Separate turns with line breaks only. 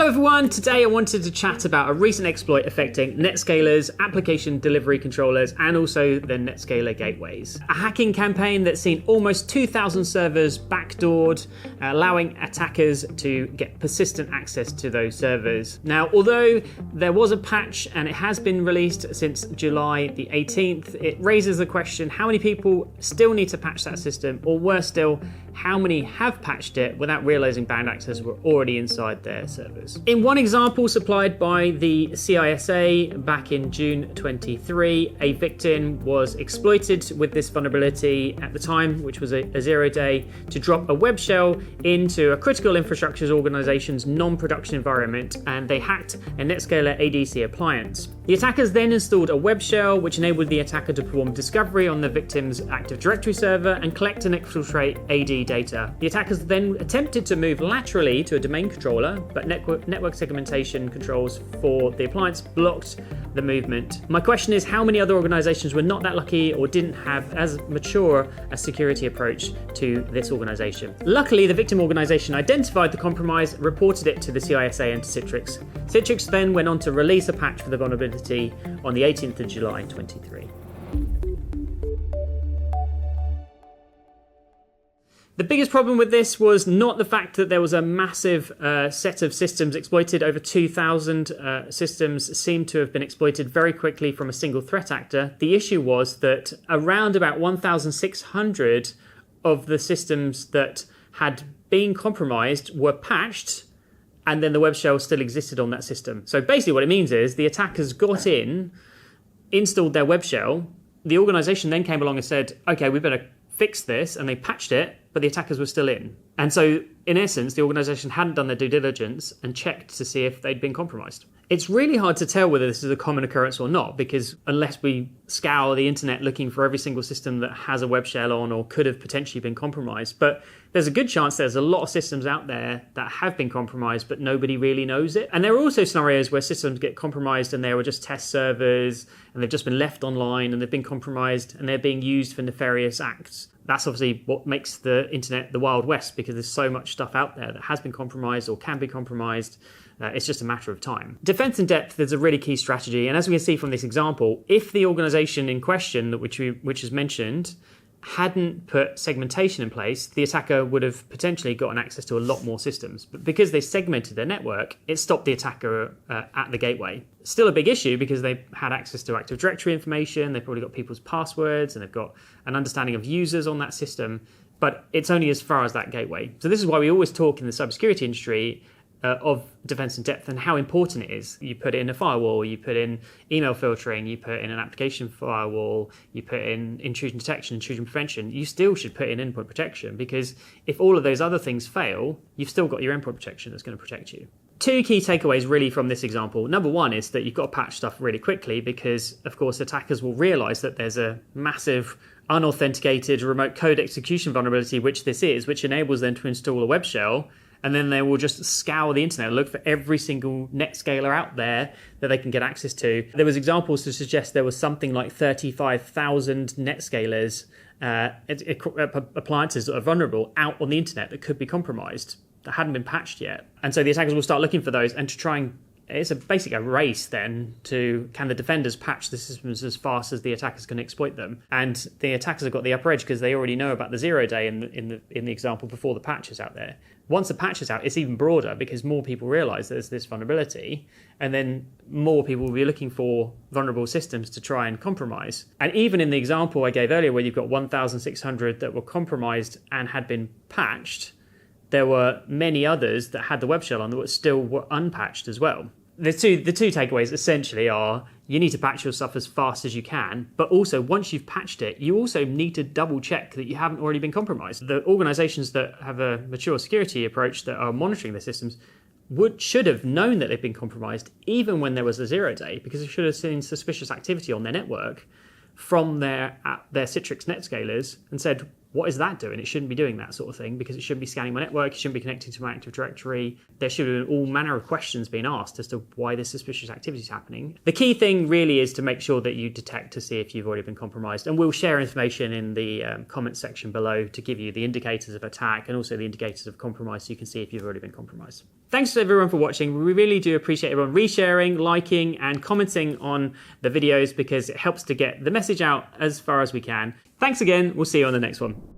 Hello everyone, today I wanted to chat about a recent exploit affecting NetScaler's application delivery controllers and also the NetScaler gateways. A hacking campaign that's seen almost 2,000 servers backdoored, allowing attackers to get persistent access to those servers. Now, although there was a patch and it has been released since July the 18th, it raises the question, how many people still need to patch that system, or worse still, how many have patched it without realizing bad actors were already inside their servers. In one example supplied by the CISA back in June 23, a victim was exploited with this vulnerability at the time, which was a 0-day, to drop a web shell into a critical infrastructure organization's non-production environment, and they hacked a NetScaler ADC appliance. The attackers then installed a web shell which enabled the attacker to perform discovery on the victim's Active Directory server and collect and exfiltrate AD data. The attackers then attempted to move laterally to a domain controller, but network segmentation controls for the appliance blocked the movement. My question is, how many other organizations were not that lucky or didn't have as mature a security approach to this organization? Luckily, the victim organization identified the compromise, reported it to the CISA and to Citrix. Citrix then went on to release a patch for the vulnerability on the 18th of July 23. The biggest problem with this was not the fact that there was a massive set of systems exploited. Over 2,000 systems seem to have been exploited very quickly from a single threat actor. The issue was that around about 1,600 of the systems that had been compromised were patched, and then the web shell still existed on that system. So basically what it means is the attackers got in, installed their web shell, the organization then came along and said, okay, we better fix this, and they patched it, but the attackers were still in. And so, in essence, the organization hadn't done their due diligence and checked to see if they'd been compromised. It's really hard to tell whether this is a common occurrence or not, because unless we scour the internet looking for every single system that has a web shell on or could have potentially been compromised, but there's a good chance there's a lot of systems out there that have been compromised, but nobody really knows it. And there are also scenarios where systems get compromised and they were just test servers and they've just been left online and they've been compromised and they're being used for nefarious acts. That's obviously what makes the internet the Wild West, because there's so much stuff out there that has been compromised or can be compromised. It's just a matter of time. Defense in depth is a really key strategy. And as we can see from this example, if the organization in question, which is mentioned, hadn't put segmentation in place, the attacker would have potentially gotten access to a lot more systems. But because they segmented their network, it stopped the attacker at the gateway. Still a big issue because they had access to Active Directory information, they've probably got people's passwords, and they've got an understanding of users on that system, but it's only as far as that gateway. So this is why we always talk in the cybersecurity industry of defense in depth and how important it is. You put in a firewall, you put in email filtering, you put in an application firewall, you put in intrusion detection, intrusion prevention. You still should put in endpoint protection, because if all of those other things fail, you've still got your endpoint protection that's going to protect you. Two key takeaways really from this example. Number one is that you've got to patch stuff really quickly, because of course attackers will realize that there's a massive unauthenticated remote code execution vulnerability, which this is, which enables them to install a web shell. And then they will just scour the internet, look for every single NetScaler out there that they can get access to. There was examples to suggest there was something like 35,000 NetScalers, appliances that are vulnerable out on the internet that could be compromised, that hadn't been patched yet. And so the attackers will start looking for those and to try and it's basically a race then to, can the defenders patch the systems as fast as the attackers can exploit them? And the attackers have got the upper edge because they already know about the 0-day in the example before the patch is out there. Once the patch is out, it's even broader because more people realize there's this vulnerability, and then more people will be looking for vulnerable systems to try and compromise. And even in the example I gave earlier where you've got 1,600 that were compromised and had been patched, there were many others that had the web shell on that still were unpatched as well. The two takeaways essentially are you need to patch your stuff as fast as you can, but also once you've patched it, you also need to double check that you haven't already been compromised. The organizations that have a mature security approach that are monitoring their systems should have known that they've been compromised even when there was a 0-day, because they should have seen suspicious activity on their network from their Citrix NetScalers and said, what is that doing? It shouldn't be doing that sort of thing because it shouldn't be scanning my network, it shouldn't be connecting to my Active Directory. There should have been all manner of questions being asked as to why this suspicious activity is happening. The key thing really is to make sure that you detect to see if you've already been compromised. And we'll share information in the comments section below to give you the indicators of attack and also the indicators of compromise so you can see if you've already been compromised. Thanks to everyone for watching. We really do appreciate everyone resharing, liking, and commenting on the videos because it helps to get the message out as far as we can. Thanks again. We'll see you on the next one.